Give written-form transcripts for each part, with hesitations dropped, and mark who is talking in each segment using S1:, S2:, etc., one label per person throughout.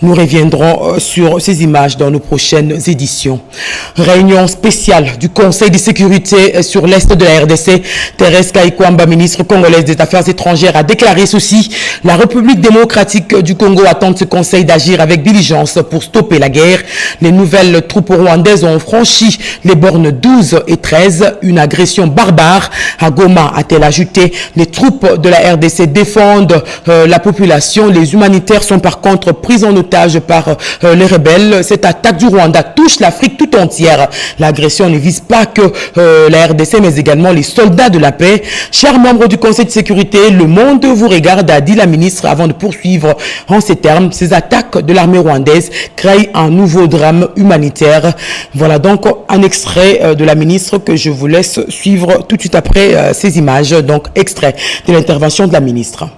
S1: Nous reviendrons sur ces images dans nos prochaines éditions. Réunion spéciale du Conseil de sécurité sur l'Est de la RDC. Thérèse Kaikwamba, ministre congolaise des Affaires étrangères, a déclaré ceci. La République démocratique du Congo attend de ce Conseil d'agir avec diligence pour stopper la guerre. Les nouvelles troupes rwandaises ont franchi les bornes 12 et 13. Une agression barbare. À Goma, a-t-elle ajouté. Les troupes de la RDC défendent la population. Les humanitaires sont par contre pris en otage par les rebelles. Cette attaque du Rwanda touche l'Afrique tout entière. L'agression ne vise pas que la RDC, mais également les soldats de la paix. Chers membres du Conseil de sécurité, le monde vous regarde, a dit la ministre avant de poursuivre en ces termes. Ces attaques de l'armée rwandaise créent un nouveau drame humanitaire. Voilà donc un extrait de la ministre que je vous laisse suivre tout de suite après ces images. Donc extrait de l'intervention de la ministre.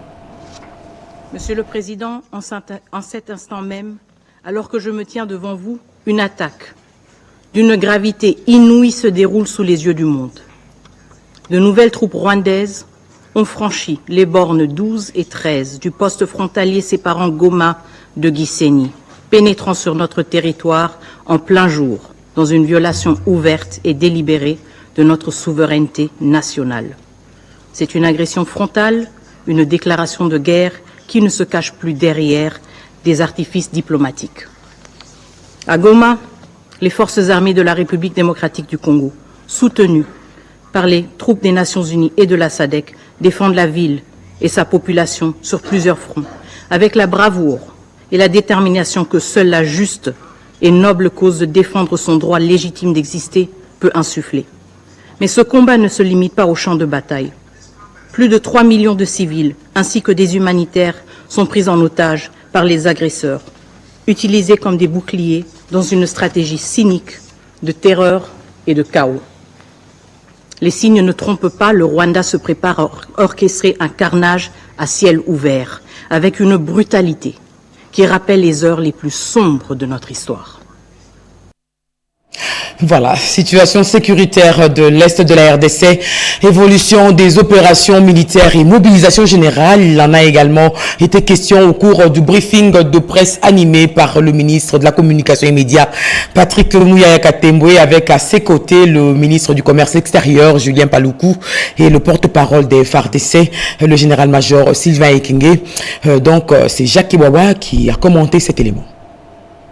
S2: Monsieur le Président, en cet instant même, alors que je me tiens devant vous, une attaque d'une gravité inouïe se déroule sous les yeux du monde. De nouvelles troupes rwandaises ont franchi les bornes 12 et 13 du poste frontalier séparant Goma de Gisenyi, pénétrant sur notre territoire en plein jour, dans une violation ouverte et délibérée de notre souveraineté nationale. C'est une agression frontale, une déclaration de guerre qui ne se cache plus derrière des artifices diplomatiques. À Goma, les forces armées de la République démocratique du Congo, soutenues par les troupes des Nations Unies et de la SADC, défendent la ville et sa population sur plusieurs fronts, avec la bravoure et la détermination que seule la juste et noble cause de défendre son droit légitime d'exister peut insuffler. Mais ce combat ne se limite pas au champ de bataille. Plus de 3 millions de civils, ainsi que des humanitaires, sont pris en otage par les agresseurs, utilisés comme des boucliers dans une stratégie cynique de terreur et de chaos. Les signes ne trompent pas, le Rwanda se prépare à orchestrer un carnage à ciel ouvert, avec une brutalité qui rappelle les heures les plus sombres de notre histoire.
S1: Voilà, situation sécuritaire de l'Est de la RDC, évolution des opérations militaires et mobilisation générale. Il en a également été question au cours du briefing de presse animé par le ministre de la Communication et Médias, Patrick Muyaya Katembwe, avec à ses côtés le ministre du Commerce extérieur, Julien Paluku, et le porte-parole des FARDC, le général-major Sylvain Ekenge. Donc, c'est Jacques Kiwawa qui a commenté cet élément.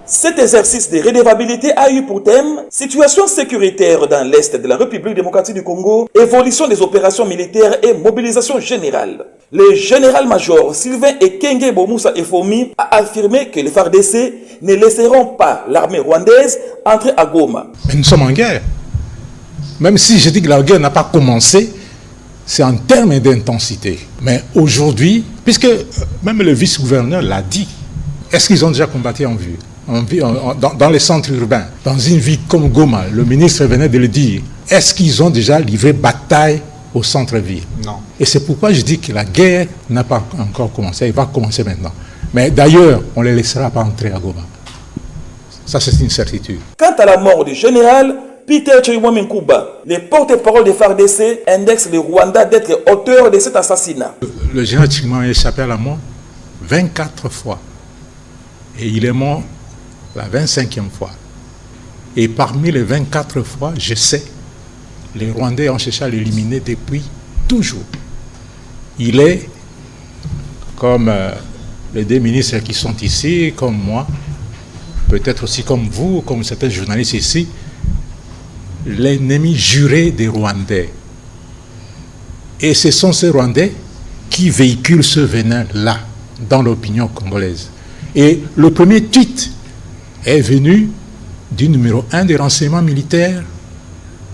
S3: Cet exercice de redevabilité a eu pour thème « Situation sécuritaire dans l'Est de la République démocratique du Congo, évolution des opérations militaires et mobilisation générale ». Le général-major Sylvain Ekenge Bomoussa Efomi a affirmé que les FARDC ne laisseront pas l'armée rwandaise entrer à Goma.
S4: Mais nous sommes en guerre. Même si je dis que la guerre n'a pas commencé, c'est en termes d'intensité. Mais aujourd'hui, puisque même le vice-gouverneur l'a dit, est-ce qu'ils ont déjà combattu en vue? Dans les centres urbains, dans une ville comme Goma, le ministre venait de le dire, est-ce qu'ils ont déjà livré bataille au centre-ville? Non. Et c'est pourquoi je dis que la guerre n'a pas encore commencé, elle va commencer maintenant. Mais d'ailleurs, on ne les laissera pas entrer à Goma. Ça, c'est une certitude.
S3: Quant à la mort du général Peter Chirimwami-Nkuba, le porte-parole des FARDC indexe le Rwanda d'être auteur de cet assassinat.
S4: Le général Chirimwami a échappé à la mort 24 fois. Et il est mort la 25e fois. Et parmi les 24 fois, je sais, les Rwandais ont cherché à l'éliminer depuis toujours. Il est, comme les deux ministres qui sont ici, comme moi, peut-être aussi comme vous, comme certains journalistes ici, l'ennemi juré des Rwandais. Et ce sont ces Rwandais qui véhiculent ce venin-là dans l'opinion congolaise. Et le premier tweet est venu du numéro 1 des renseignements militaires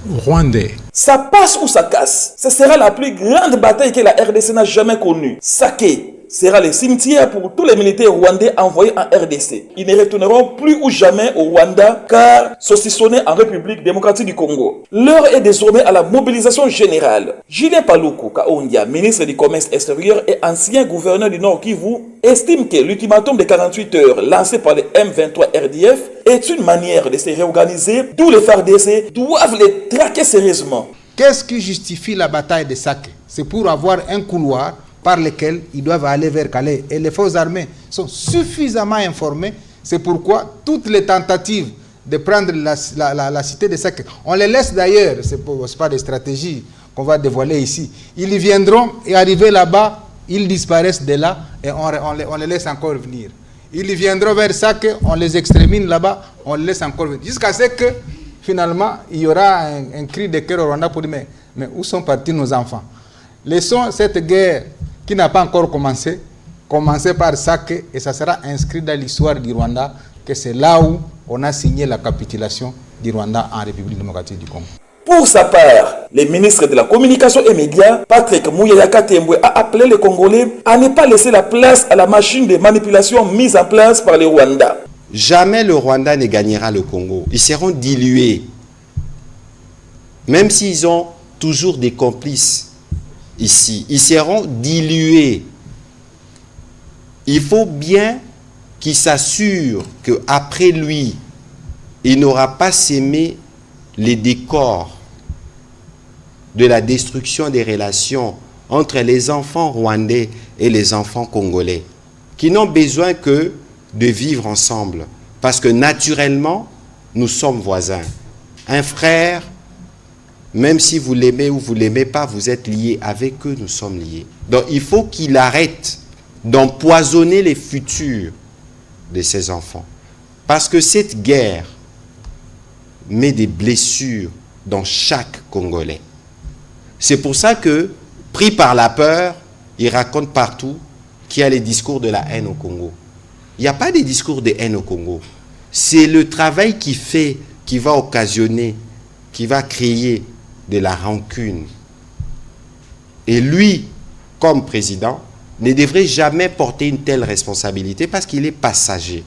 S4: rwandais.
S3: Ça passe ou ça casse. Ce sera la plus grande bataille que la RDC n'a jamais connue. Saké sera le cimetière pour tous les militaires rwandais envoyés en RDC. Ils ne retourneront plus ou jamais au Rwanda car saucissonnés en République démocratique du Congo. L'heure est désormais à la mobilisation générale. Julien Paluku Kaondia, ministre du Commerce extérieur et ancien gouverneur du Nord Kivu, estime que l'ultimatum de 48 heures lancé par les M23 RDF est une manière de se réorganiser, d'où les FARDC doivent les traquer sérieusement.
S5: Qu'est-ce qui justifie la bataille de Saké? C'est pour avoir un couloir par lesquels ils doivent aller vers Calais. Et les forces armées sont suffisamment informées. C'est pourquoi toutes les tentatives de prendre la cité de Sake, on les laisse d'ailleurs, ce n'est pas des stratégies qu'on va dévoiler ici. Ils y viendront et arriver là-bas, ils disparaissent de là et on les laisse encore venir. Ils y viendront vers Sake, on les extermine là-bas, on les laisse encore venir. Jusqu'à ce que finalement il y aura un cri de cœur au Rwanda pour dire mais où sont partis nos enfants? Laissons cette guerre qui n'a pas encore commencé par Sake et ça sera inscrit dans l'histoire du Rwanda que c'est là où on a signé la capitulation du Rwanda en République démocratique du Congo.
S3: Pour sa part, le ministre de la Communication et Médias, Patrick Muyaya Tembwe, a appelé les Congolais à ne pas laisser la place à la machine de manipulation mise en place par les Rwandais.
S6: Jamais le Rwanda ne gagnera le Congo. Ils seront dilués. Même s'ils ont toujours des complices ici, ils seront dilués. Il faut bien qu'il s'assure qu'après lui, il n'aura pas sémé les décors de la destruction des relations entre les enfants rwandais et les enfants congolais, qui n'ont besoin que de vivre ensemble, parce que naturellement, nous sommes voisins. Un frère, même si vous l'aimez ou vous ne l'aimez pas, vous êtes liés avec eux, nous sommes liés. Donc il faut qu'il arrête d'empoisonner les futurs de ses enfants. Parce que cette guerre met des blessures dans chaque Congolais. C'est pour ça que, pris par la peur, il raconte partout qu'il y a les discours de la haine au Congo. Il n'y a pas de discours de haine au Congo. C'est le travail qu'il fait qui va occasionner, qui va créer de la rancune. Et lui, comme président, ne devrait jamais porter une telle responsabilité parce qu'il est passager,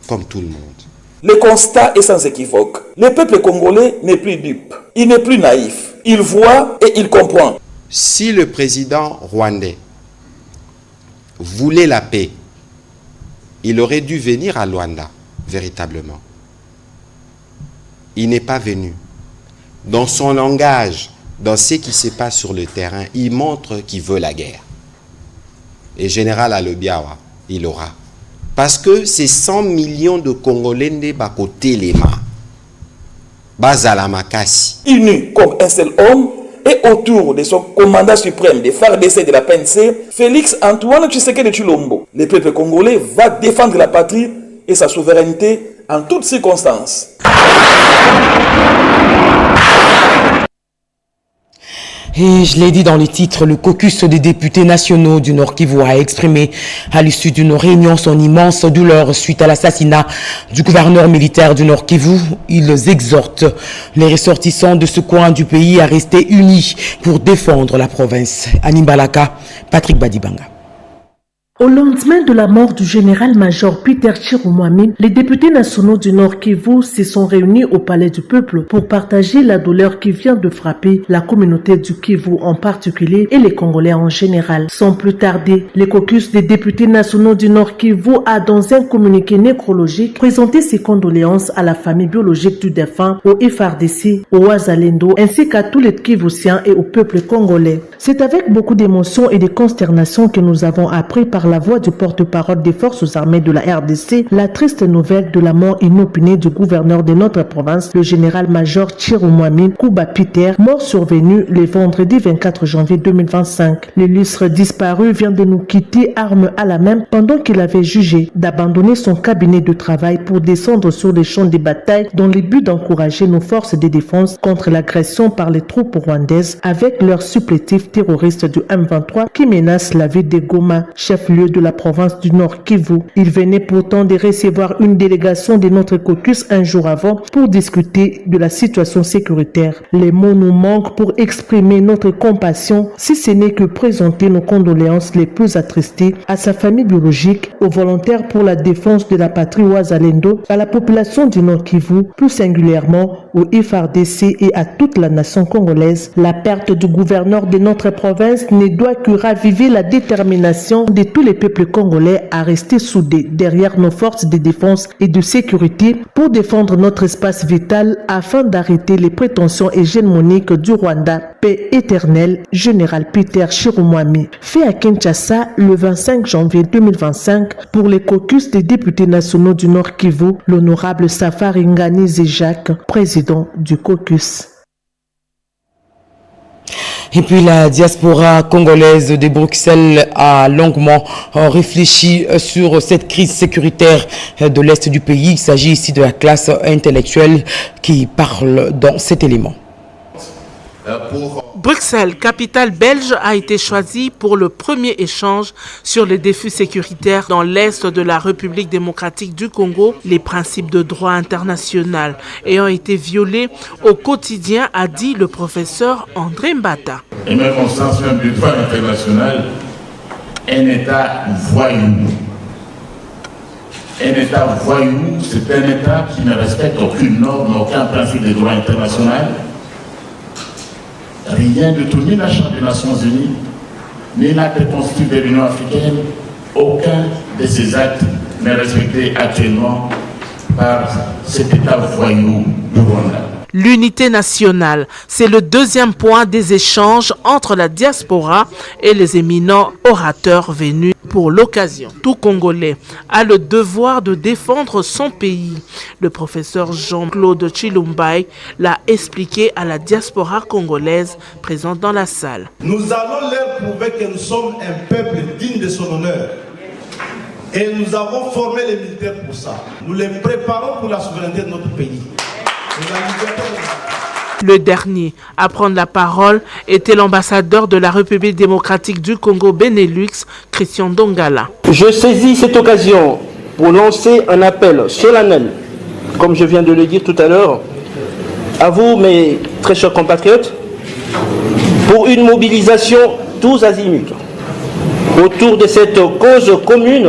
S6: comme tout le monde.
S3: Le constat est sans équivoque. Le peuple congolais n'est plus dupe. Il n'est plus naïf. Il voit et il comprend.
S6: Si le président rwandais voulait la paix, il aurait dû venir à Luanda, véritablement. Il n'est pas venu. Dans son langage, dans ce qui se passe sur le terrain, il montre qu'il veut la guerre. Et Général Alobiawa, il aura. Parce que ces 100 millions de Congolais ne sont pas côté les mains. Bazalamakasi.
S3: Uni comme un seul homme et autour de son commandant suprême des FARDC de la PNC, Félix Antoine Tshisekedi Tshilombo, le peuple congolais va défendre la patrie et sa souveraineté en toutes circonstances.
S1: Et je l'ai dit dans les titres, le caucus des députés nationaux du Nord Kivu a exprimé à l'issue d'une réunion son immense douleur suite à l'assassinat du gouverneur militaire du Nord Kivu. Ils exhortent les ressortissants de ce coin du pays à rester unis pour défendre la province. Animbalaka, Patrick Badibanga.
S7: Au lendemain de la mort du général-major Peter Chirumwami, les députés nationaux du Nord Kivu se sont réunis au Palais du Peuple pour partager la douleur qui vient de frapper la communauté du Kivu en particulier et les Congolais en général. Sans plus tarder, le caucus des députés nationaux du Nord Kivu a, dans un communiqué nécrologique, présenté ses condoléances à la famille biologique du défunt, au FARDC, au Wazalendo, ainsi qu'à tous les Kivusiens et au peuple congolais. C'est avec beaucoup d'émotion et de consternation que nous avons appris par la voix du porte-parole des forces armées de la RDC la triste nouvelle de la mort inopinée du gouverneur de notre province, le général-major Chirumwami Kuba Peter, mort survenu le vendredi 24 janvier 2025. L'illustre disparu vient de nous quitter arme à la main pendant qu'il avait jugé d'abandonner son cabinet de travail pour descendre sur les champs de bataille dans le but d'encourager nos forces de défense contre l'agression par les troupes rwandaises avec leurs supplétifs terroristes du M23 qui menacent la ville de Goma, chef-lieu de la province du Nord Kivu. Il venait pourtant de recevoir une délégation de notre caucus un jour avant pour discuter de la situation sécuritaire. Les mots nous manquent pour exprimer notre compassion, si ce n'est que présenter nos condoléances les plus attristées à sa famille biologique, aux volontaires pour la défense de la patrie Wazalendo, à la population du Nord Kivu, plus singulièrement au FARDC et à toute la nation congolaise. La perte du gouverneur de notre province ne doit que raviver la détermination de tous les peuples congolais à rester soudés derrière nos forces de défense et de sécurité pour défendre notre espace vital afin d'arrêter les prétentions hégémoniques du Rwanda. Paix éternelle, général Peter Chirumwami. Fait à Kinshasa le 25 janvier 2025 pour les caucus des députés nationaux du Nord Kivu, l'honorable Safari Ngani Zejak, président du caucus.
S1: Et puis la diaspora congolaise de Bruxelles a longuement réfléchi sur cette crise sécuritaire de l'Est du pays. Il s'agit ici de la classe intellectuelle qui parle dans cet élément.
S8: Bruxelles, capitale belge, a été choisie pour le premier échange sur les défis sécuritaires dans l'Est de la République démocratique du Congo, les principes de droit international ayant été violés au quotidien, a dit le professeur André Mbata.
S9: Et même au sens même du droit international, un État voyou. Un État voyou, c'est un État qui ne respecte aucune norme, aucun principe de droit international. Rien de tout, ni la Charte des Nations Unies, ni l'acte constitutif de l'Union africaine, aucun de ces actes n'est respecté actuellement par cet État voyou du Rwanda.
S8: L'unité nationale, c'est le deuxième point des échanges entre la diaspora et les éminents orateurs venus pour l'occasion. Tout Congolais a le devoir de défendre son pays. Le professeur Jean-Claude Chilumbai l'a expliqué à la diaspora congolaise présente dans la salle.
S10: Nous allons leur prouver que nous sommes un peuple digne de son honneur. Et nous avons formé les militaires pour ça. Nous les préparons pour la souveraineté de notre pays.
S8: Le dernier à prendre la parole était l'ambassadeur de la République démocratique du Congo Benelux, Christian Dongala.
S11: Je saisis cette occasion pour lancer un appel solennel, comme je viens de le dire tout à l'heure, à vous, mes très chers compatriotes, pour une mobilisation tous azimuts autour de cette cause commune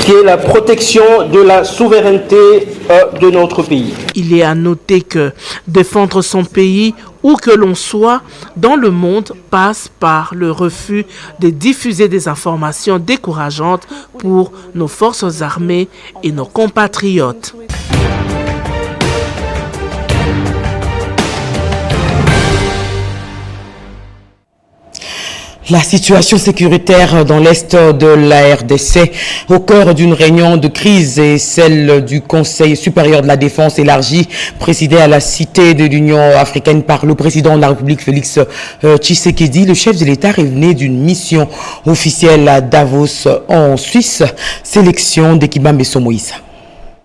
S11: qui est la protection de la souveraineté de notre pays.
S8: Il est à noter que défendre son pays, où que l'on soit dans le monde, passe par le refus de diffuser des informations décourageantes pour nos forces armées et nos compatriotes.
S1: La situation sécuritaire dans l'Est de la RDC au cœur d'une réunion de crise est celle du Conseil supérieur de la défense élargi présidé à la Cité de l'Union africaine par le président de la République Félix Tshisekedi. Le chef de l'État revenait d'une mission officielle à Davos en Suisse, sélection d'Ekibambe Somoïsa.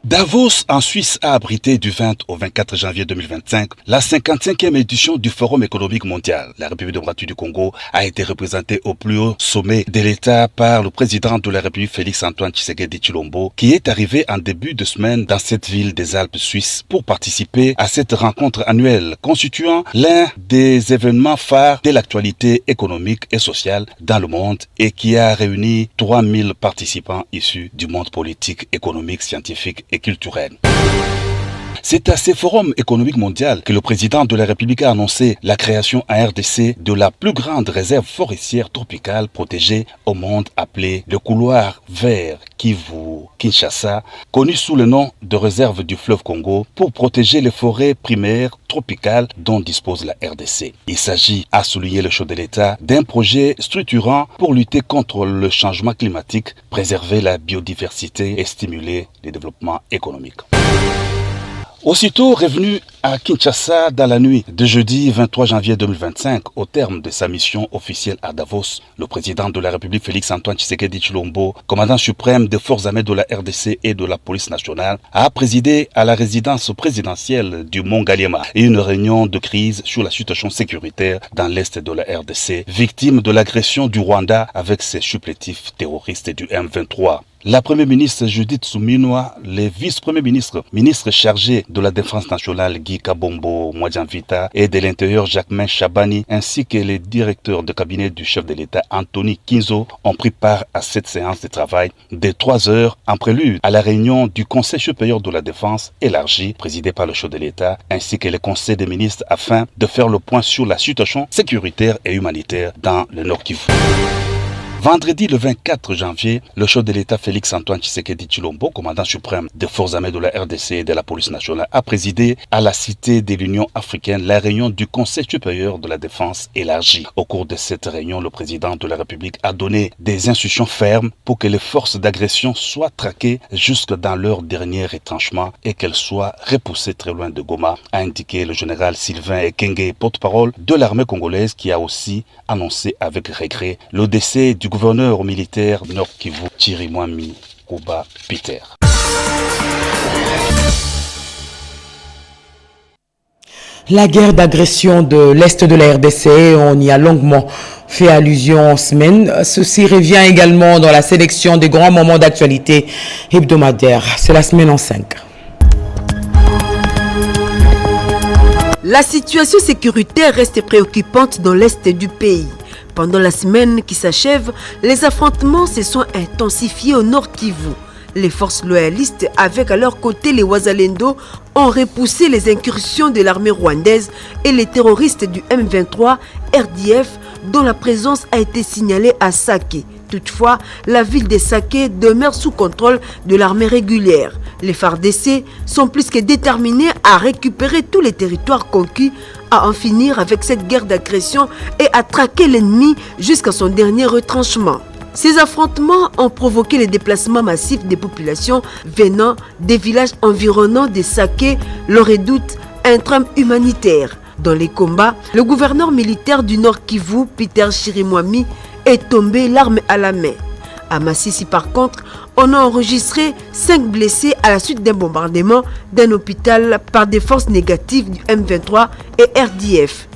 S12: Davos, en Suisse, a abrité du 20 au 24 janvier 2025 la 55e édition du Forum économique mondial. La République démocratique du Congo a été représentée au plus haut sommet de l'État par le président de la République Félix-Antoine Tshisekedi Tshilombo, qui est arrivé en début de semaine dans cette ville des Alpes suisses pour participer à cette rencontre annuelle constituant l'un des événements phares de l'actualité économique et sociale dans le monde et qui a réuni 3000 participants issus du monde politique, économique, scientifique et culturel. C'est à ce forum économique mondial que le président de la République a annoncé la création en RDC de la plus grande réserve forestière tropicale protégée au monde appelée le couloir vert Kivu-Kinshasa, connu sous le nom de réserve du fleuve Congo, pour protéger les forêts primaires tropicales dont dispose la RDC. Il s'agit, a souligné le chef de l'État, d'un projet structurant pour lutter contre le changement climatique, préserver la biodiversité et stimuler le développement économique. Aussitôt revenu à Kinshasa dans la nuit de jeudi 23 janvier 2025, au terme de sa mission officielle à Davos, le président de la République Félix-Antoine Tshisekedi Tshilombo, commandant suprême des forces armées de la RDC et de la police nationale, a présidé à la résidence présidentielle du Mont Galema une réunion de crise sur la situation sécuritaire dans l'est de la RDC, victime de l'agression du Rwanda avec ses supplétifs terroristes du M23. La première ministre Judith Suminwa, les vice-premiers ministres, ministres chargés de la défense nationale Guy Kabombo Mwadjanvita et de l'intérieur Jacquemain Chabani, ainsi que les directeurs de cabinet du chef de l'État Anthony Kinzo ont pris part à cette séance de travail de 3 heures en prélude à la réunion du Conseil supérieur de la défense élargi, présidé par le chef de l'État, ainsi que le Conseil des ministres afin de faire le point sur la situation sécuritaire et humanitaire dans le Nord Kivu. Vendredi le 24 janvier, le chef de l'État Félix-Antoine Tshisekedi Tshilombo, commandant suprême des forces armées de la RDC et de la police nationale, a présidé à la Cité de l'Union africaine la réunion du Conseil supérieur de la défense élargie. Au cours de cette réunion, le président de la République a donné des instructions fermes pour que les forces d'agression soient traquées jusque dans leur dernier retranchement et qu'elles soient repoussées très loin de Goma, a indiqué le général Sylvain Ekenge, porte-parole de l'armée congolaise, qui a aussi annoncé avec regret le décès du gouverneur militaire Nord Kivu, Chirimwami Kuba Peter.
S1: La guerre d'agression de l'Est de la RDC, on y a longuement fait allusion en semaine. Ceci revient également dans la sélection des grands moments d'actualité hebdomadaire. C'est la semaine en 5.
S13: La situation sécuritaire reste préoccupante dans l'Est du pays. Pendant la semaine qui s'achève, les affrontements se sont intensifiés au Nord Kivu. Les forces loyalistes, avec à leur côté les Wazalendo, ont repoussé les incursions de l'armée rwandaise et les terroristes du M23 RDF, dont la présence a été signalée à Sake. Toutefois, la ville de Sake demeure sous contrôle de l'armée régulière. Les FARDC sont plus que déterminés à récupérer tous les territoires conquis, à en finir avec cette guerre d'agression et à traquer l'ennemi jusqu'à son dernier retranchement. Ces affrontements ont provoqué le déplacement massif des populations venant des villages environnants de Sake, leur redoute un drame humanitaire. Dans les combats, le gouverneur militaire du Nord Kivu, Peter Chirimwami, est tombé l'arme à la main. À Massissi, par contre, on a enregistré 5 blessés à la suite d'un bombardement d'un hôpital par des forces négatives du M23 et RDF.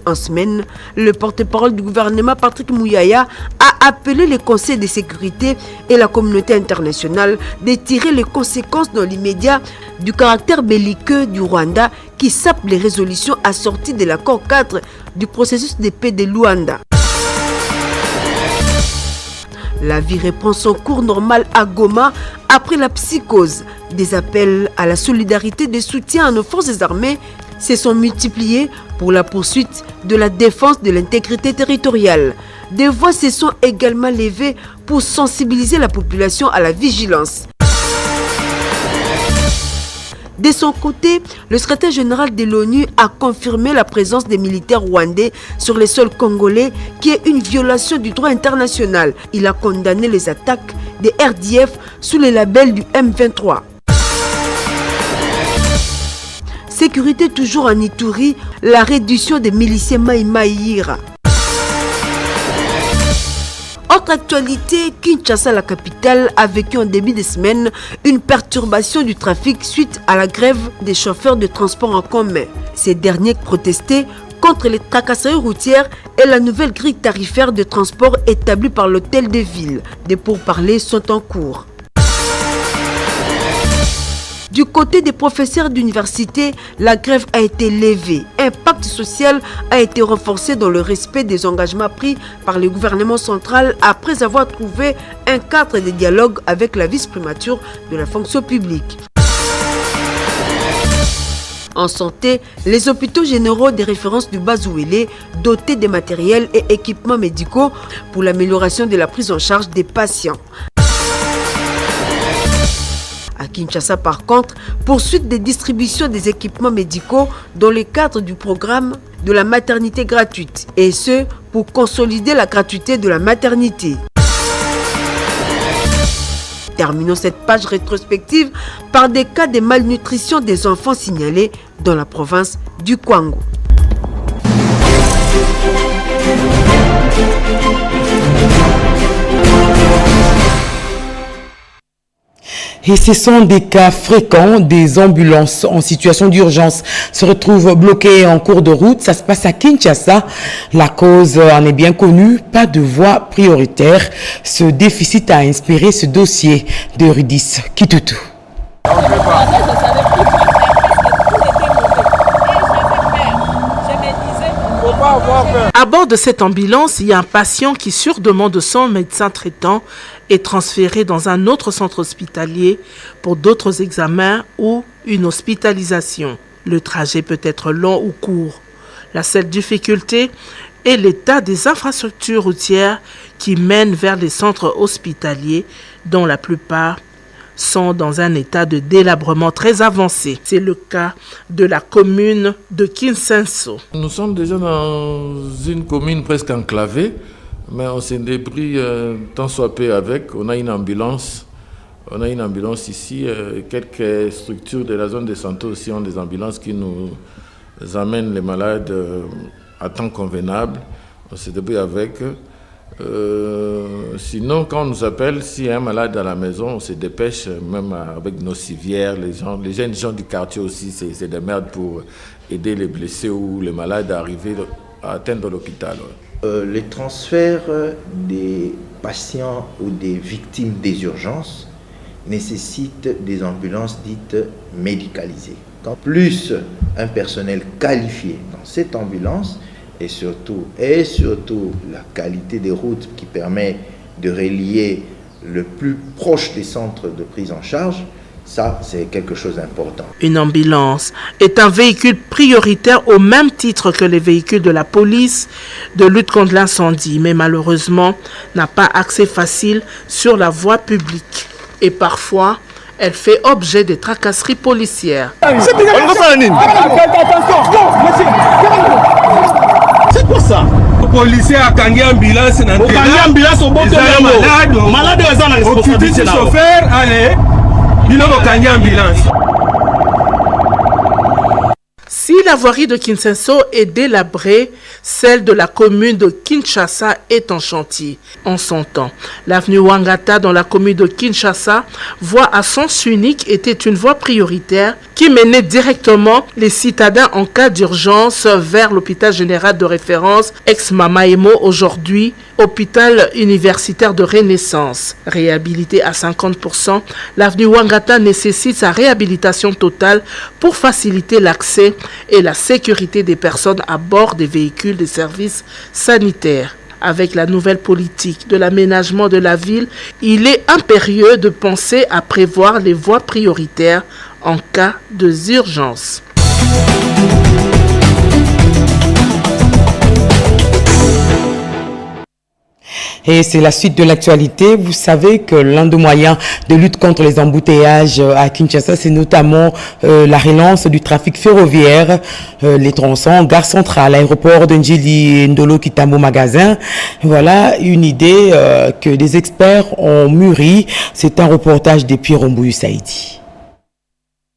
S13: En semaine, le porte-parole du gouvernement Patrick Muyaya a appelé les conseils de sécurité et la communauté internationale de tirer les conséquences dans l'immédiat du caractère belliqueux du Rwanda qui sape les résolutions assorties de l'accord 4 du processus de paix de Luanda. La vie reprend son cours normal à Goma après la psychose. Des appels à la solidarité de soutien à nos forces armées se sont multipliés pour la poursuite de la défense de l'intégrité territoriale. Des voix se sont également levées pour sensibiliser la population à la vigilance. De son côté, le secrétaire général de l'ONU a confirmé la présence des militaires rwandais sur les sols congolais, qui est une violation du droit international. Il a condamné les attaques des RDF sous le label du M23. Sécurité toujours en Ituri, la réduction des miliciens Maïmaïra. Autre actualité, Kinshasa, la capitale, a vécu en début de semaine une perturbation du trafic suite à la grève des chauffeurs de transport en commun. Ces derniers protestaient contre les tracasseries routières et la nouvelle grille tarifaire de transport établie par l'hôtel de ville. Des pourparlers sont en cours. Du côté des professeurs d'université, la grève a été levée. Un pacte social a été renforcé dans le respect des engagements pris par le gouvernement central après avoir trouvé un cadre de dialogue avec la vice-primature de la fonction publique. En santé, les hôpitaux généraux de référence du Bazouélé, dotés de matériel et équipements médicaux pour l'amélioration de la prise en charge des patients. À Kinshasa, par contre, poursuite des distributions des équipements médicaux dans le cadre du programme de la maternité gratuite, et ce, pour consolider la gratuité de la maternité. Terminons cette page rétrospective par des cas de malnutrition des enfants signalés dans la province du Kwango.
S1: Et ce sont des cas fréquents. Des ambulances en situation d'urgence se retrouvent bloquées en cours de route. Ça se passe à Kinshasa. La cause en est bien connue. Pas de voie prioritaire. Ce déficit a inspiré ce dossier de Rudis Kitutu.
S8: À bord de cette ambulance, il y a un patient qui, sur demande de son médecin traitant, est transféré dans un autre centre hospitalier pour d'autres examens ou une hospitalisation. Le trajet peut être long ou court. La seule difficulté, et l'état des infrastructures routières qui mènent vers les centres hospitaliers dont la plupart sont dans un état de délabrement très avancé. C'est le cas de la commune de Kinsenso.
S14: Nous sommes déjà dans une commune presque enclavée, mais on s'est débrouillé tant soit peu avec. On a une ambulance. On a une ambulance ici. Quelques structures de la zone de santé aussi ont des ambulances qui nous amènent les malades à temps convenable. On se débrouille avec. Sinon, quand on nous appelle, s'il y a un malade à la maison, on se dépêche, même avec nos civières, les jeunes gens du quartier aussi, c'est des merdes pour aider les blessés ou les malades à arriver à atteindre l'hôpital.
S15: Les transferts des patients ou des victimes des urgences nécessitent des ambulances dites médicalisées. Quand plus un personnel qualifié dans cette ambulance, et surtout la qualité des routes qui permet de relier le plus proche des centres de prise en charge, ça c'est quelque chose d'important.
S8: Une ambulance est un véhicule prioritaire au même titre que les véhicules de la police de lutte contre l'incendie, mais malheureusement n'a pas accès facile sur la voie publique et parfois elle fait objet de tracasseries policières.
S16: C'est quoi ça? Le policier a gagné ambulance. Il a ambulance au bon de malade. Le chauffeur, allez, il a gagné ambulance.
S8: Si la voirie de Kinsenso est délabrée, celle de la commune de Kinshasa est en chantier. En son temps, l'avenue Wangata dans la commune de Kinshasa, voie à sens unique, était une voie prioritaire qui menait directement les citadins en cas d'urgence vers l'hôpital général de référence ex-Mamaemo, aujourd'hui hôpital universitaire de Renaissance. Réhabilité à 50%, l'avenue Wangata nécessite sa réhabilitation totale pour faciliter l'accès et la sécurité des personnes à bord des véhicules des services sanitaires. Avec la nouvelle politique de l'aménagement de la ville, il est impérieux de penser à prévoir les voies prioritaires en cas d'urgence.
S1: Et c'est la suite de l'actualité. Vous savez que l'un des moyens de lutte contre les embouteillages à Kinshasa, c'est notamment la relance du trafic ferroviaire, les tronçons, gare centrale, aéroport de Njili, Ndolo, Kitambo, magasin. Voilà une idée que des experts ont mûri. C'est un reportage depuis Rombouyou Saïdi.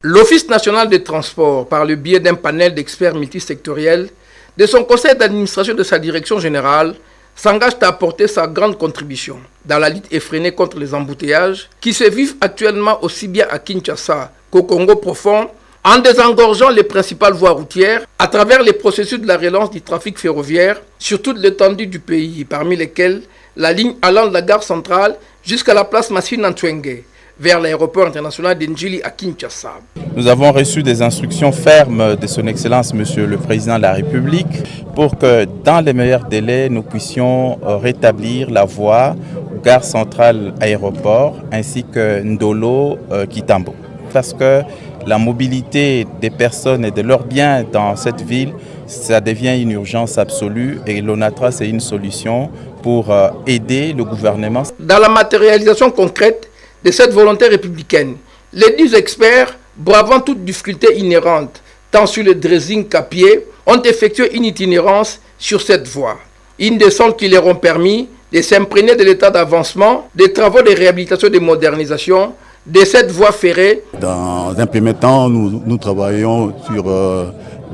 S17: L'Office national des transports, par le biais d'un panel d'experts multisectoriels, de son conseil d'administration de sa direction générale, s'engage à apporter sa grande contribution dans la lutte effrénée contre les embouteillages qui se vivent actuellement aussi bien à Kinshasa qu'au Congo profond, en désengorgeant les principales voies routières à travers les processus de la relance du trafic ferroviaire sur toute l'étendue du pays, parmi lesquels la ligne allant de la gare centrale jusqu'à la place Massine Ntwenge, vers l'aéroport international d'Njili à Kinshasa.
S18: Nous avons reçu des instructions fermes de son Excellence, Monsieur le Président de la République, pour que dans les meilleurs délais, nous puissions rétablir la voie gare centrale aéroport ainsi que Ndolo Kitambo. Parce que la mobilité des personnes et de leurs biens dans cette ville, ça devient une urgence absolue et l'ONATRA, c'est une solution pour aider le gouvernement.
S17: Dans la matérialisation concrète de cette volonté républicaine, les 10 experts, bravant toute difficulté inhérente, tant sur le dressing qu'à pied, ont effectué une itinérance sur cette voie. Une descente qui leur ont permis de s'imprégner de l'état d'avancement des travaux de réhabilitation et de modernisation de cette voie ferrée.
S19: Dans un premier temps, nous travaillons sur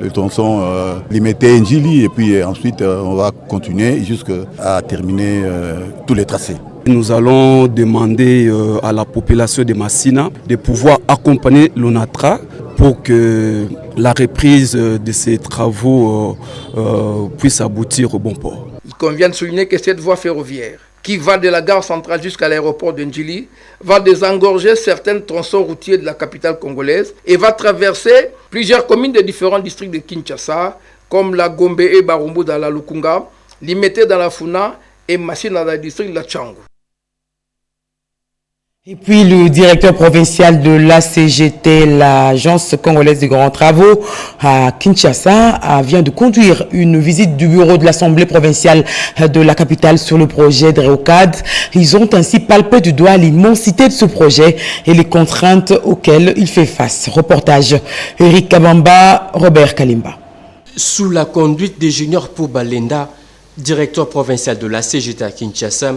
S19: le tronçon limité Njili et puis ensuite on va continuer jusqu'à terminer tous les tracés.
S20: Nous allons demander à la population de Massina de pouvoir accompagner l'ONATRA pour que la reprise de ces travaux puisse aboutir au bon port.
S17: Il convient de souligner que cette voie ferroviaire, qui va de la gare centrale jusqu'à l'aéroport de Njili, va désengorger certains tronçons routiers de la capitale congolaise et va traverser plusieurs communes de différents districts de Kinshasa, comme la Gombe et Barumbu dans la Lukunga, Limité dans la Funa et Massina dans le district de la Tchangu.
S1: Et puis le directeur provincial de l'ACGT, l'Agence congolaise des grands travaux à Kinshasa, vient de conduire une visite du bureau de l'Assemblée provinciale de la capitale sur le projet de Rocade. Ils ont ainsi palpé du doigt l'immensité de ce projet et les contraintes auxquelles il fait face. Reportage Eric Kabamba, Robert Kalimba.
S21: Sous la conduite de Junior Poubalenda, directeur provincial de l'ACGT à Kinshasa,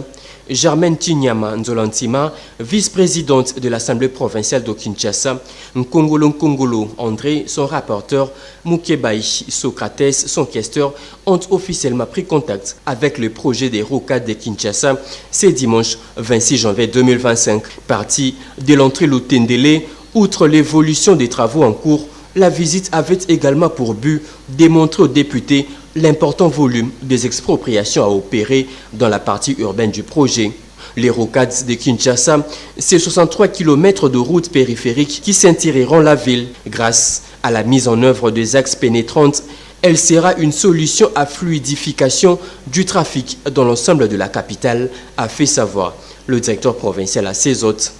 S21: Germaine Tinyama Nzolantima, vice-présidente de l'Assemblée provinciale de Kinshasa, Nkongolo André, son rapporteur, Moukebaï Socrates, son questeur, ont officiellement pris contact avec le projet des rocades de Kinshasa ce dimanche 26 janvier 2025. Parti de l'entrée Lutendele, outre l'évolution des travaux en cours, la visite avait également pour but de démontrer aux députés l'important volume des expropriations à opérer dans la partie urbaine du projet. Les rocades de Kinshasa, c'est 63 km de routes périphériques qui ceintureront la ville. Grâce à la mise en œuvre des axes pénétrantes, elle sera une solution à fluidification du trafic dans l'ensemble de la capitale, a fait savoir le directeur provincial à ses hôtes.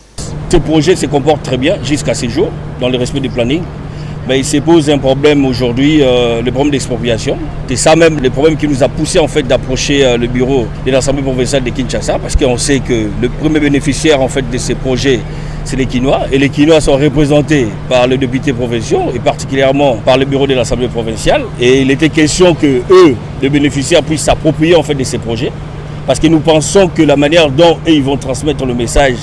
S22: Ce projet se comporte très bien jusqu'à ce jour, dans le respect du planning. Mais il se pose un problème aujourd'hui, le problème d'expropriation. C'est ça même le problème qui nous a poussé en fait d'approcher le bureau de l'Assemblée provinciale de Kinshasa, parce qu'on sait que le premier bénéficiaire en fait de ces projets, c'est les Kinois, et les Kinois sont représentés par les députés provinciaux et particulièrement par le bureau de l'Assemblée provinciale. Et il était question que eux, les bénéficiaires, puissent s'approprier en fait de ces projets, parce que nous pensons que la manière dont ils vont transmettre le message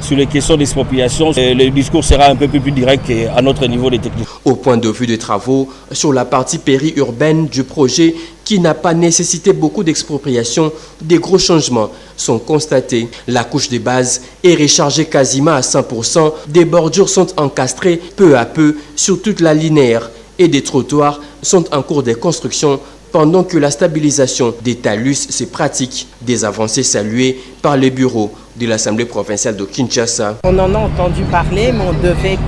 S22: sur les questions d'expropriation, le discours sera un peu plus direct à notre niveau des techniques.
S21: Au point de vue des travaux, sur la partie périurbaine du projet, qui n'a pas nécessité beaucoup d'expropriation, des gros changements sont constatés. La couche de base est rechargée quasiment à 100%, des bordures sont encastrées peu à peu sur toute la linéaire et des trottoirs sont en cours de construction, pendant que la stabilisation des talus se pratique, des avancées saluées par le bureau de l'Assemblée provinciale de Kinshasa.
S23: On en a entendu parler, mais on devait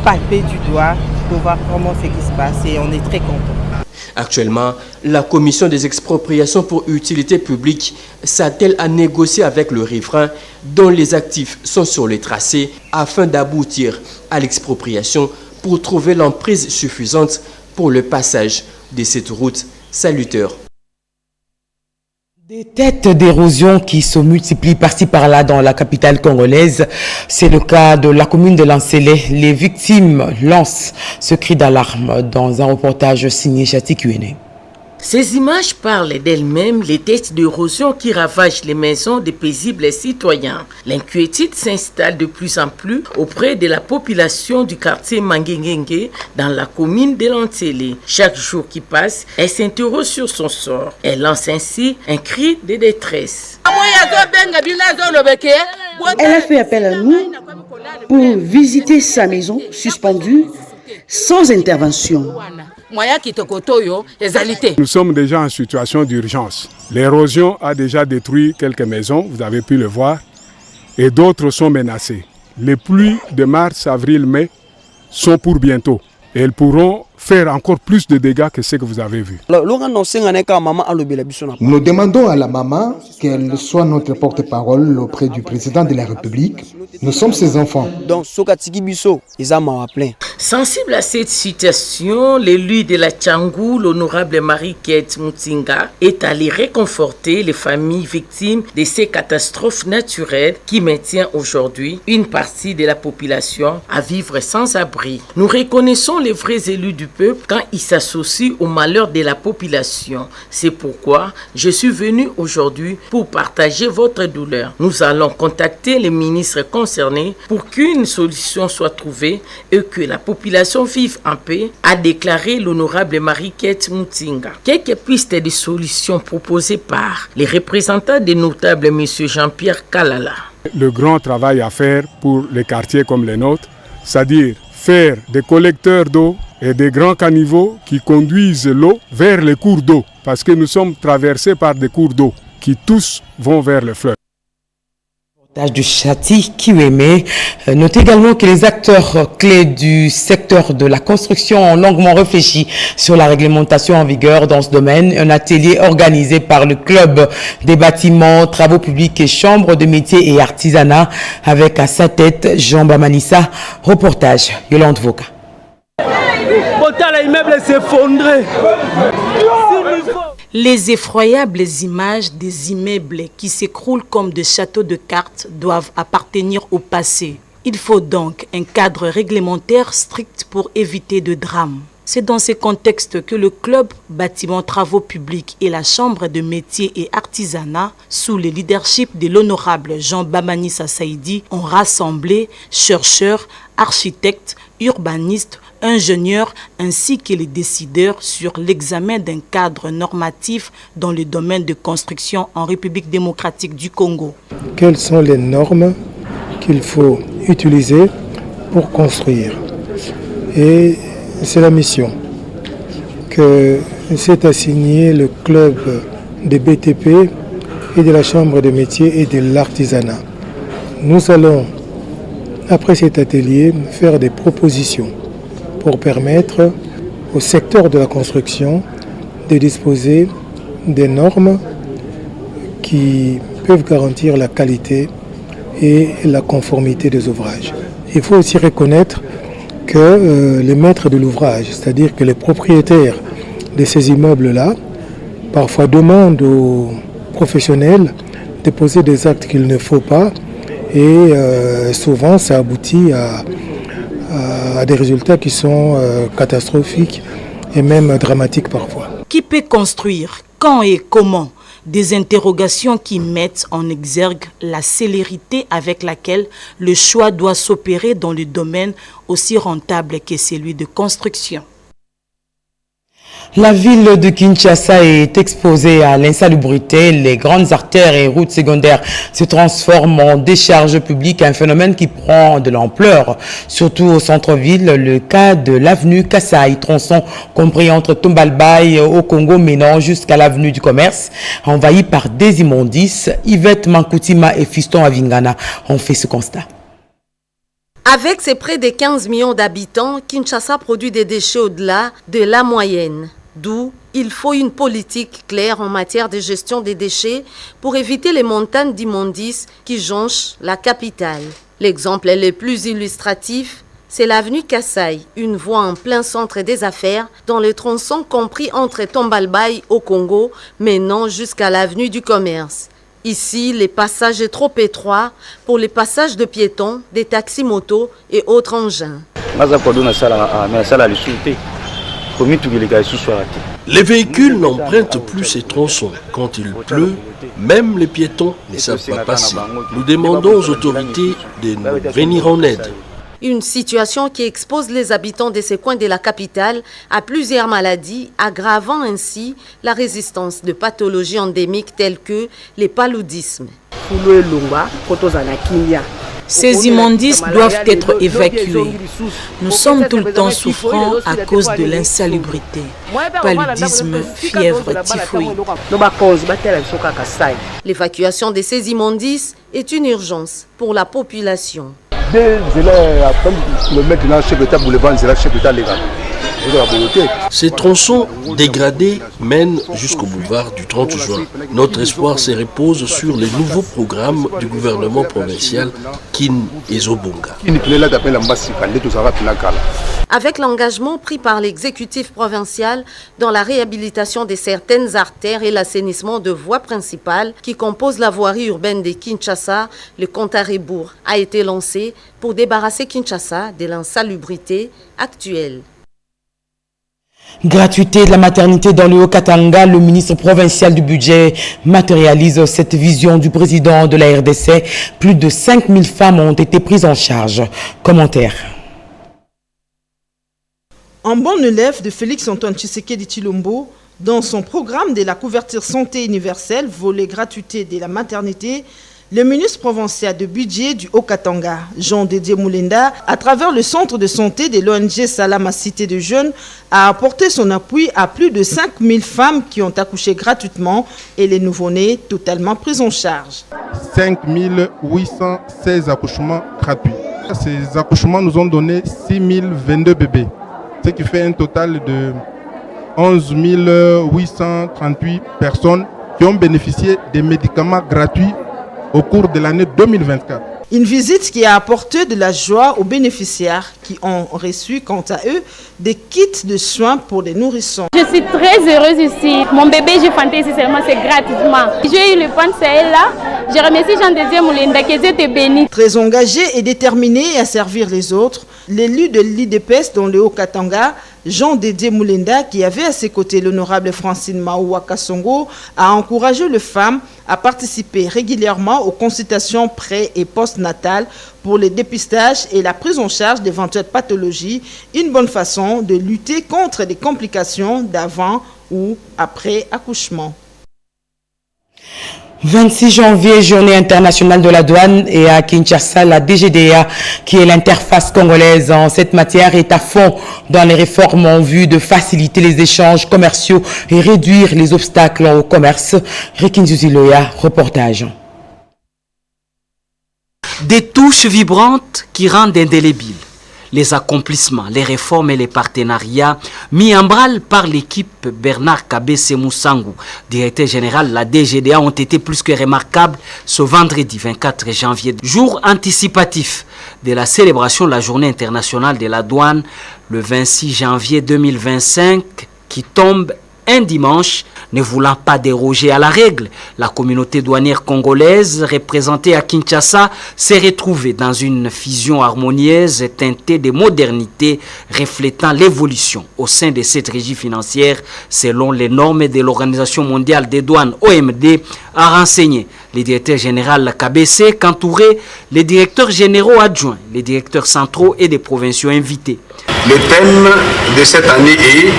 S23: palper du doigt pour voir comment c'est qui se passe et on est très contents.
S21: Actuellement, la commission des expropriations pour utilité publique s'attelle à négocier avec le riverain dont les actifs sont sur les tracés afin d'aboutir à l'expropriation pour trouver l'emprise suffisante pour le passage de cette route salutaire.
S1: Des têtes d'érosion qui se multiplient par-ci par-là dans la capitale congolaise. C'est le cas de la commune de Lansele. Les victimes lancent ce cri d'alarme dans un reportage signé Chati Kuene.
S24: Ces images parlent d'elles-mêmes, les têtes d'érosion qui ravagent les maisons des paisibles citoyens. L'inquiétude s'installe de plus en plus auprès de la population du quartier Mangengenge dans la commune de Lansele. Chaque jour qui passe, elle s'interroge sur son sort. Elle lance ainsi un cri de détresse.
S25: Elle a fait appel à nous pour visiter sa maison suspendue sans intervention.
S26: Nous sommes déjà en situation d'urgence. L'érosion a déjà détruit quelques maisons, vous avez pu le voir, et d'autres sont menacées. Les pluies de mars, avril, mai sont pour bientôt. Et elles pourront faire encore plus de dégâts que ce que vous avez vu.
S27: Nous demandons à la maman qu'elle soit notre porte-parole auprès du président de la République. Nous sommes ses enfants.
S24: Sensible à cette situation, l'élu de la Tchangou, l'honorable Marie-Kate Mutsinga, est allé réconforter les familles victimes de ces catastrophes naturelles qui maintiennent aujourd'hui une partie de la population à vivre sans abri. Nous reconnaissons les vrais élus du peuple quand ils s'associent au malheur de la population. C'est pourquoi je suis venu aujourd'hui pour partager votre douleur. Nous allons contacter les ministres concernés pour qu'une solution soit trouvée et que la population vive en paix, a déclaré l'honorable Marie-Kate Mutsinga. Quelques pistes de solutions proposées par les représentants des notables M. Jean-Pierre Kalala.
S26: Le grand travail à faire pour les quartiers comme les nôtres, c'est-à-dire faire des collecteurs d'eau et des grands caniveaux qui conduisent l'eau vers les cours d'eau, parce que nous sommes traversés par des cours d'eau qui tous vont vers le fleuve.
S1: Du Chati Kiweme. Notez également que les acteurs clés du secteur de la construction ont longuement réfléchi sur la réglementation en vigueur dans ce domaine. Un atelier organisé par le Club des bâtiments, travaux publics et chambres de métiers et artisanat avec à sa tête Jean Bamanissa. Reportage Yolande Voka.
S16: L'immeuble s'est effondré.
S2: Les effroyables images des immeubles qui s'écroulent comme des châteaux de cartes doivent appartenir au passé. Il faut donc un cadre réglementaire strict pour éviter de drames. C'est dans ce contexte que le Club Bâtiments Travaux Publics et la Chambre de métiers et artisanat, sous le leadership de l'honorable Jean Bamanissa Saïdi, ont rassemblé chercheurs, architectes, urbanistes, ingénieurs ainsi que les décideurs sur l'examen d'un cadre normatif dans le domaine de construction en République démocratique du Congo.
S3: Quelles sont les normes qu'il faut utiliser pour construire? Et c'est la mission que s'est assignée le club des BTP et de la Chambre des métiers et de l'artisanat. Nous allons, après cet atelier, faire des propositions pour permettre au secteur de la construction de disposer des normes qui peuvent garantir la qualité et la conformité des ouvrages. Il faut aussi reconnaître que les maîtres de l'ouvrage, c'est-à-dire que les propriétaires de ces immeubles-là, parfois demandent aux professionnels de poser des actes qu'il ne faut pas et souvent ça aboutit à des résultats qui sont catastrophiques et même dramatiques parfois.
S2: Qui peut construire? Quand et comment? Des interrogations qui mettent en exergue la célérité avec laquelle le choix doit s'opérer dans le domaine aussi rentable que celui de construction.
S1: La ville de Kinshasa est exposée à l'insalubrité. Les grandes artères et routes secondaires se transforment en décharges publiques, un phénomène qui prend de l'ampleur, surtout au centre-ville. Le cas de l'avenue Kassaï, tronçon compris entre Tombalbaye au Congo menant jusqu'à l'avenue du Commerce, envahi par des immondices. Yvette Mankoutima et Fiston Avingana ont fait ce constat.
S4: Avec ses près de 15 millions d'habitants, Kinshasa produit des déchets au-delà de la moyenne. D'où il faut une politique claire en matière de gestion des déchets pour éviter les montagnes d'immondices qui jonchent la capitale. L'exemple le plus illustratif, c'est l'avenue Kassaï, une voie en plein centre des affaires, dans le tronçon compris entre Tombalbaye au Congo, menant jusqu'à l'avenue du Commerce. Ici, le passage est trop étroit pour les passages de piétons, des taxis-motos et autres engins.
S5: Les véhicules n'empruntent plus ces tronçons. Quand il pleut, même les piétons ne savent pas passer. Nous demandons aux autorités de nous venir en aide.
S4: Une situation qui expose les habitants de ces coins de la capitale à plusieurs maladies, aggravant ainsi la résistance de pathologies endémiques telles que les paludismes.
S2: Ces immondices doivent être évacués. Nous sommes tout le temps souffrants à cause de l'insalubrité, paludisme, fièvre, typhoïde.
S4: L'évacuation de ces immondices est une urgence pour la population.
S5: Ces tronçons dégradés mènent jusqu'au boulevard du 30 juin. Notre espoir se repose sur les nouveaux programmes du gouvernement provincial Kin et Zobunga.
S4: Avec l'engagement pris par l'exécutif provincial dans la réhabilitation de certaines artères et l'assainissement de voies principales qui composent la voirie urbaine de Kinshasa, le compte à rebours a été lancé pour débarrasser Kinshasa de l'insalubrité actuelle.
S1: Gratuité de la maternité dans le Haut-Katanga, le ministre provincial du budget matérialise cette vision du président de la RDC. Plus de 5000 femmes ont été prises en charge. Commentaire.
S8: En bon élève de Félix-Antoine Tshisekedi Tshilombo, dans son programme de la couverture santé universelle, volet gratuité de la maternité,
S6: Le ministre provincial de budget du Haut-Katanga, Jean-Dédié Moulenda, à travers le centre de santé de l'ONG Salama Cité de Jeunes, a apporté son appui à plus de 5000 femmes qui ont accouché gratuitement et les nouveau-nés totalement pris en charge.
S7: 5816 accouchements gratuits. Ces accouchements nous ont donné 6022 bébés, ce qui fait un total de 11 838 personnes qui ont bénéficié des médicaments gratuits au cours de l'année 2024.
S6: Une visite qui a apporté de la joie aux bénéficiaires qui ont reçu, quant à eux, des kits de soins pour les nourrissons.
S9: Je suis très heureuse ici. Mon bébé, j'ai fanté ici seulement, c'est gratuitement. J'ai eu le point de Sahel là. Je remercie Jean-Dédié Moulenda qui était béni.
S6: Très engagé et déterminé à servir les autres, l'élu de l'IDPS dans le Haut-Katanga, Jean-Dédié Moulenda, qui avait à ses côtés l'honorable Francine Maoua Kassongo, a encouragé les femmes à participer régulièrement aux consultations pré- et post-natales pour le dépistage et la prise en charge d'éventuelles pathologies, une bonne façon de lutter contre les complications d'avant ou après accouchement.
S1: 26 janvier, journée internationale de la douane, et à Kinshasa, la DGDA, qui est l'interface congolaise en cette matière, est à fond dans les réformes en vue de faciliter les échanges commerciaux et réduire les obstacles au commerce. Rekin Zuziloya, reportage.
S10: Des touches vibrantes qui rendent indélébiles les accomplissements, les réformes et les partenariats mis en branle par l'équipe Bernard Kabese Moussangu, directeur général de la DGDA, ont été plus que remarquables ce vendredi 24 janvier, jour anticipatif de la célébration de la Journée internationale de la douane, le 26 janvier 2025, qui tombe un dimanche. Ne voulant pas déroger à la règle, la communauté douanière congolaise représentée à Kinshasa s'est retrouvée dans une fusion harmonieuse et teintée de modernité, reflétant l'évolution au sein de cette régie financière selon les normes de l'Organisation mondiale des douanes OMD, a renseigné le directeur général KBC, qu'entouré les directeurs généraux adjoints, les directeurs centraux et des provinciaux invités.
S11: Le thème de cette année est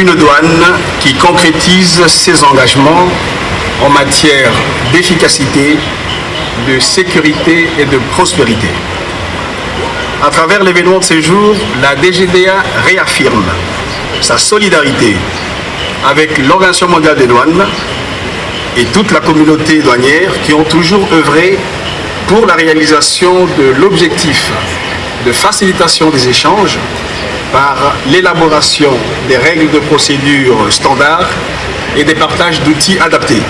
S11: une douane qui concrétise ses engagements en matière d'efficacité, de sécurité et de prospérité. À travers l'événement de ces jours, la DGDA réaffirme sa solidarité avec l'Organisation mondiale des douanes et toute la communauté douanière qui ont toujours œuvré pour la réalisation de l'objectif de facilitation des échanges par l'élaboration des règles de procédure standards et des partages d'outils adaptés.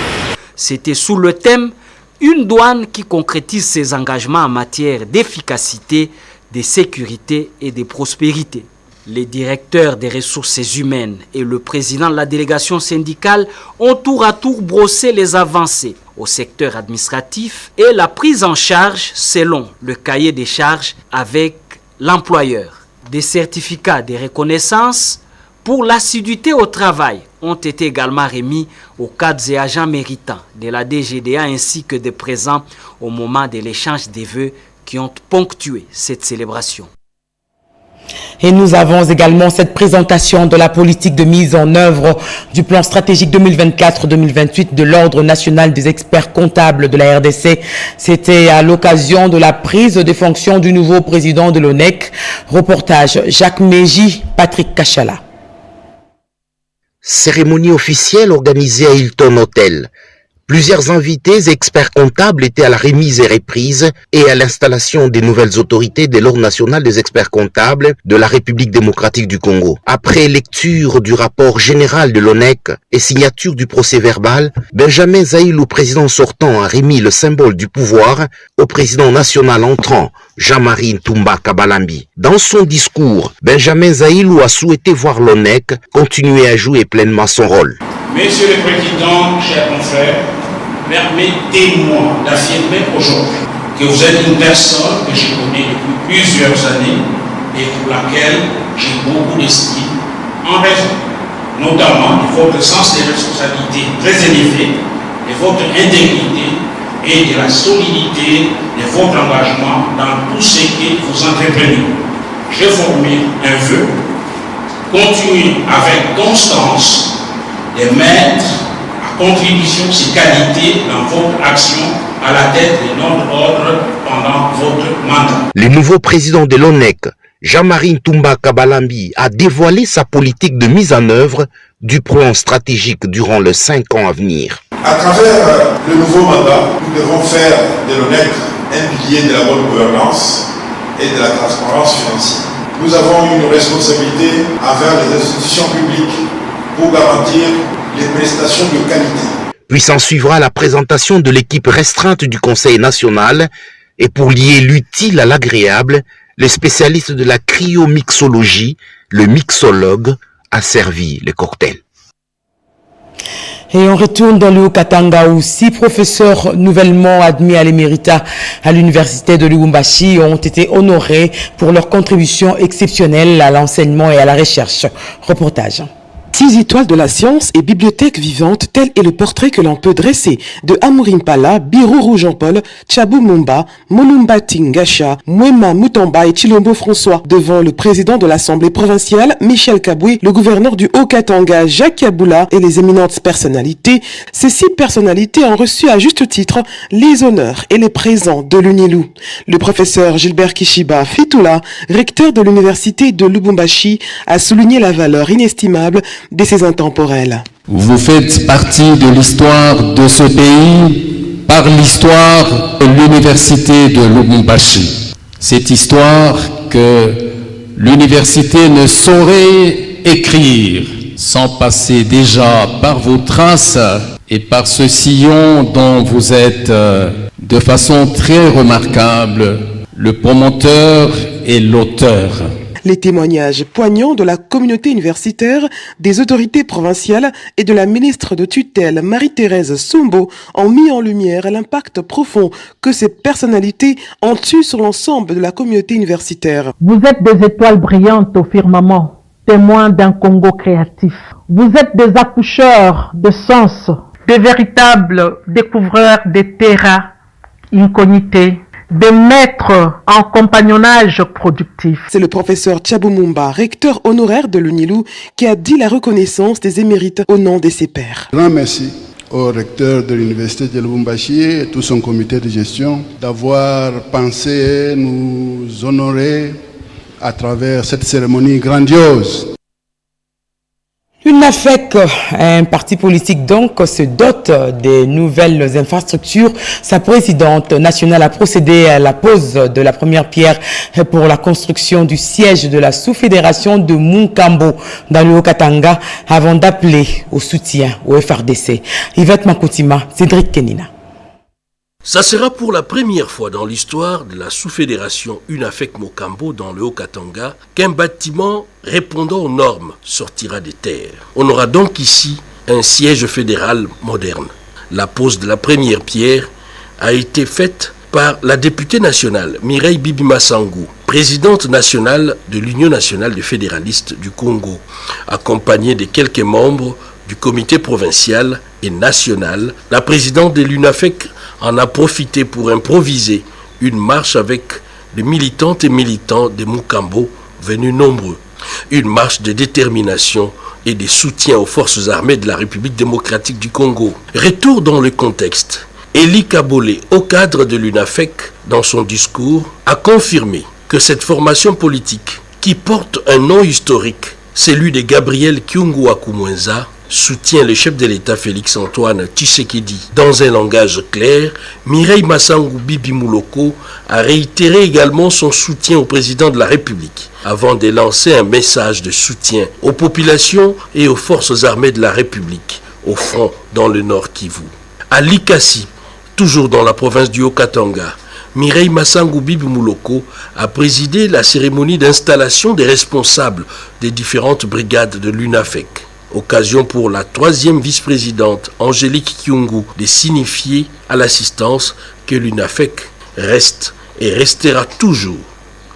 S10: C'était sous le thème « Une douane qui concrétise ses engagements en matière d'efficacité, de sécurité et de prospérité ». Les directeurs des ressources humaines et le président de la délégation syndicale ont tour à tour brossé les avancées au secteur administratif et la prise en charge selon le cahier des charges avec l'employeur. Des certificats de reconnaissance pour l'assiduité au travail ont été également remis aux cadres et agents méritants de la DGDA ainsi que des présents au moment de l'échange des vœux qui ont ponctué cette célébration.
S1: Et nous avons également cette présentation de la politique de mise en œuvre du plan stratégique 2024-2028 de l'Ordre national des experts comptables de la RDC. C'était à l'occasion de la prise de fonctions du nouveau président de l'ONEC. Reportage Jacques Méji, Patrick Kachala.
S12: Cérémonie officielle organisée à Hilton Hotel. Plusieurs invités experts comptables étaient à la remise et reprise et à l'installation des nouvelles autorités de l'Ordre national des experts comptables de la République démocratique du Congo. Après lecture du rapport général de l'ONEC et signature du procès-verbal, Benjamin Zaïlou, président sortant, a remis le symbole du pouvoir au président national entrant, Jean-Marie Ntumba Kabalambi. Dans son discours, Benjamin Zaïlou a souhaité voir l'ONEC continuer à jouer pleinement son rôle.
S13: Monsieur le Président, chers confrères, permettez-moi d'affirmer aujourd'hui que vous êtes une personne que je connais depuis plusieurs années et pour laquelle j'ai beaucoup d'estime, en raison notamment de votre sens des responsabilités très élevé, de votre intégrité et de la solidité de votre engagement dans tout ce que vous entreprenez. Je formule un vœu, continuez avec constance de mettre à contribution ces qualités dans votre action à la tête de notre ordre pendant votre mandat.
S12: Le nouveau président de l'ONEC, Jean-Marie Ntumba Kabalambi, a dévoilé sa politique de mise en œuvre du plan stratégique durant les 5 ans à venir.
S14: À travers le nouveau mandat, nous devons faire de l'ONEC un pilier de la bonne gouvernance et de la transparence financière. Nous avons une responsabilité envers les institutions publiques pour garantir les prestations de qualité.
S12: Puis s'en suivra la présentation de l'équipe restreinte du Conseil national et pour lier l'utile à l'agréable, le spécialiste de la cryomixologie, le mixologue, a servi le cocktail.
S1: Et on retourne dans le Haut-Katanga où 6 professeurs nouvellement admis à l'éméritat à l'université de Lubumbashi ont été honorés pour leur contribution exceptionnelle à l'enseignement et à la recherche. Reportage.
S15: 6 étoiles de la science et bibliothèque vivante, tel est le portrait que l'on peut dresser de Amurimpala, Biruru Jean-Paul, Tchabou Mumba, Monumba Tingasha, Mwema Mutamba et Chilombo François, devant le président de l'Assemblée provinciale, Michel Kaboué, le gouverneur du Haut-Katanga, Jacques Yaboula et les éminentes personnalités. Ces 6 personnalités ont reçu à juste titre les honneurs et les présents de l'UNILU. Le professeur Gilbert Kishiba Fitoula, recteur de l'université de Lubumbashi, a souligné la valeur inestimable de ces intemporels.
S17: Vous faites partie de l'histoire de ce pays par l'histoire de l'université de Lubumbashi. Cette histoire que l'université ne saurait écrire sans passer déjà par vos traces et par ce sillon dont vous êtes de façon très remarquable le promoteur et l'auteur.
S15: Les témoignages poignants de la communauté universitaire, des autorités provinciales et de la ministre de tutelle Marie-Thérèse Sombo ont mis en lumière l'impact profond que ces personnalités ont eu sur l'ensemble de la communauté universitaire.
S18: Vous êtes des étoiles brillantes au firmament, témoins d'un Congo créatif. Vous êtes des accoucheurs de sens, des véritables découvreurs des terra incognité, des maîtres en compagnonnage productif.
S15: C'est le professeur Tchabou Mumba, recteur honoraire de l'UNILU, qui a dit la reconnaissance des émérites au nom de ses pairs.
S19: Grand merci au recteur de l'université de Lubumbashi et tout son comité de gestion d'avoir pensé nous honorer à travers cette cérémonie grandiose.
S1: L'UNAFEC, un parti politique donc, se dote des nouvelles infrastructures. Sa présidente nationale a procédé à la pose de la première pierre pour la construction du siège de la sous-fédération de Munkambo dans le Haut-Katanga avant d'appeler au soutien au FRDC. Yvette Makoutima, Cédric Kenina.
S5: Ça sera pour la première fois dans l'histoire de la sous-fédération UNAFEC Mokambo dans le Haut-Katanga qu'un bâtiment répondant aux normes sortira des terres. On aura donc ici un siège fédéral moderne. La pose de la première pierre a été faite par la députée nationale Mireille Bibi Massangou, présidente nationale de l'Union nationale des fédéralistes du Congo, accompagnée de quelques membres du comité provincial et national. La présidente de l'UNAFEC en a profité pour improviser une marche avec les militantes et militants de Mukambo venus nombreux. Une marche de détermination et de soutien aux forces armées de la République démocratique du Congo. Retour dans le contexte. Eli Kabolé, au cadre de l'UNAFEC, dans son discours, a confirmé que cette formation politique, qui porte un nom historique, celui de Gabriel Kyungu Akumwenza, soutient le chef de l'État Félix-Antoine Tshisekedi. Dans un langage clair, Mireille Massangou Bibi Mouloko a réitéré également son soutien au président de la République avant de lancer un message de soutien aux populations et aux forces armées de la République au front dans le Nord Kivu. À Likasi, toujours dans la province du Haut-Katanga, Mireille Massangou Bibi Mouloko a présidé la cérémonie d'installation des responsables des différentes brigades de l'UNAFEC. Occasion pour la 3e vice-présidente Angélique Kyungu de signifier à l'assistance que l'UNAFEC reste et restera toujours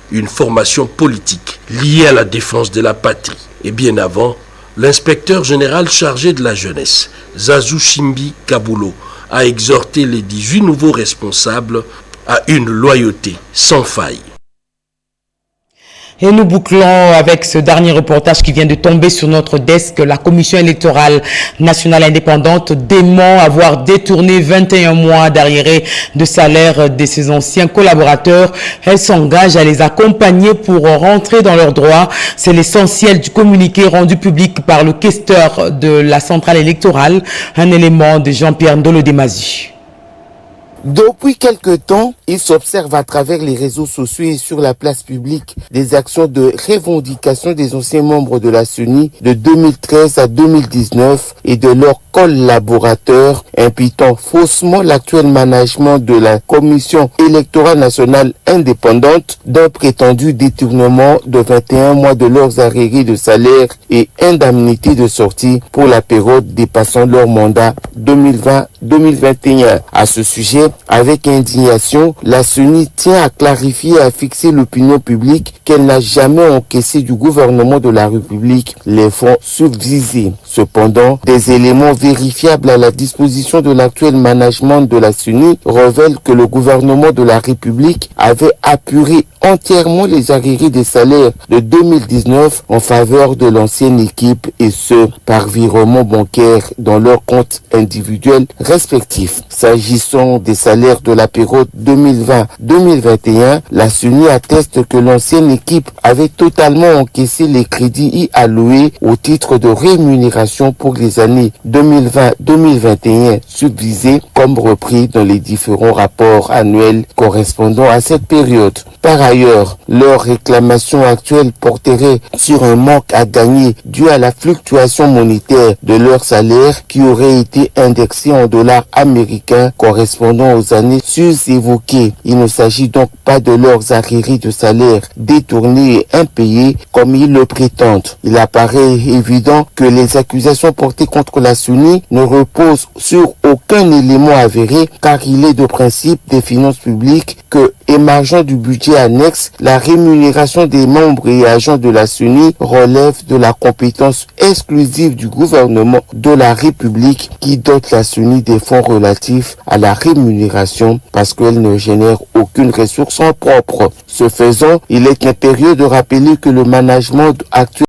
S5: une formation politique liée à la défense de la patrie. Et bien avant, l'inspecteur général chargé de la jeunesse, Zazou Shimbi Kabulo, a exhorté les 18 nouveaux responsables à une loyauté sans faille.
S1: Et nous bouclons avec ce dernier reportage qui vient de tomber sur notre desk. La Commission électorale nationale indépendante dément avoir détourné 21 mois d'arriérés de salaire de ses anciens collaborateurs. Elle s'engage à les accompagner pour rentrer dans leurs droits. C'est l'essentiel du communiqué rendu public par le questeur de la centrale électorale, un élément de Jean-Pierre Ndolo-Demazi.
S12: Depuis quelque temps, il s'observe à travers les réseaux sociaux et sur la place publique des actions de revendication des anciens membres de la CENI de 2013 à 2019 et de leurs collaborateurs, imputant faussement l'actuel management de la Commission électorale nationale indépendante d'un prétendu détournement de 21 mois de leurs arriérés de salaire et indemnités de sortie pour la période dépassant leur mandat 2020-2021. À ce sujet, avec indignation, la CENI tient à clarifier et à fixer l'opinion publique qu'elle n'a jamais encaissé du gouvernement de la République les fonds subvisés. Cependant, des éléments vérifiables à la disposition de l'actuel management de la CENI révèlent que le gouvernement de la République avait apuré entièrement les arriérés des salaires de 2019 en faveur de l'ancienne équipe et ce, par virement bancaire dans leurs comptes individuels respectifs. S'agissant des salaires de la période 2020-2021, la CENI atteste que l'ancienne équipe avait totalement encaissé les crédits y alloués au titre de rémunération pour les années 2020-2021 subvisés comme repris dans les différents rapports annuels correspondant à cette période. Par ailleurs, leur réclamation actuelle porterait sur un manque à gagner dû à la fluctuation monétaire de leur salaire qui aurait été indexé en dollars américains correspondant aux années sus-évoquées. Il ne s'agit donc pas de leurs arriérés de salaire détournés et impayés comme ils le prétendent. Il apparaît évident que les accusations portées contre la CENI ne reposent sur aucun élément avéré car il est de principe des finances publiques que, émergeant du budget annexe, la rémunération des membres et agents de la CENI relève de la compétence exclusive du gouvernement de la République qui dote la CENI des fonds relatifs à la rémunération parce qu'elle ne génère aucune ressource en propre. Ce faisant, il est impérieux de rappeler que le management actuel